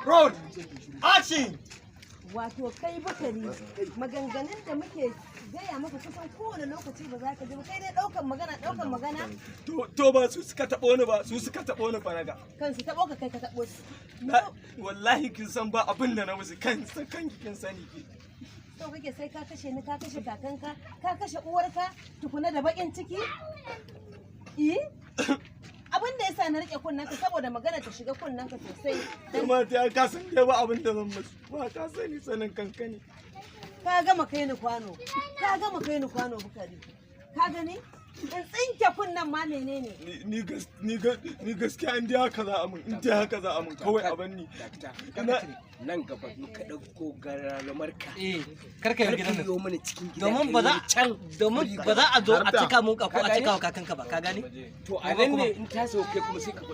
Road. Action. Wato kai Bakari maganganun da muke gaya maka kusan kowane lokaci ba za ka ji ba kai dai ɗaukan magana To ba su suka taɓo ni ba su suka taɓo ni faraga. kansu taɓo ka kai ka taɓo su. Wallahi kin san ba abin da na musu kan kin sani ki. To kake sai ka kashe ni ka kashe kakanka ka kashe uwarka tukuna da bakin ciki? Abin da yasa na rike kunnanka saboda magana ta shiga kunnanka sosai. Kuma ta ka san dai ba abin da zan musu. Ba ka sani sanin kankani. Ka gama kai ni kwano Bukari. Ka gani? In tsinke kunnan ma menene? Ni gaskiya in dai haka za a mun in dai haka za a mun kawai a banni. Nan gaba in ka dauko garamarka karka yi gidan yo mana cikin gida domin ba za a zo a cika mun ko a cika wa kakanka ba ka gane to a nan ne in ta sauke kuma sai ka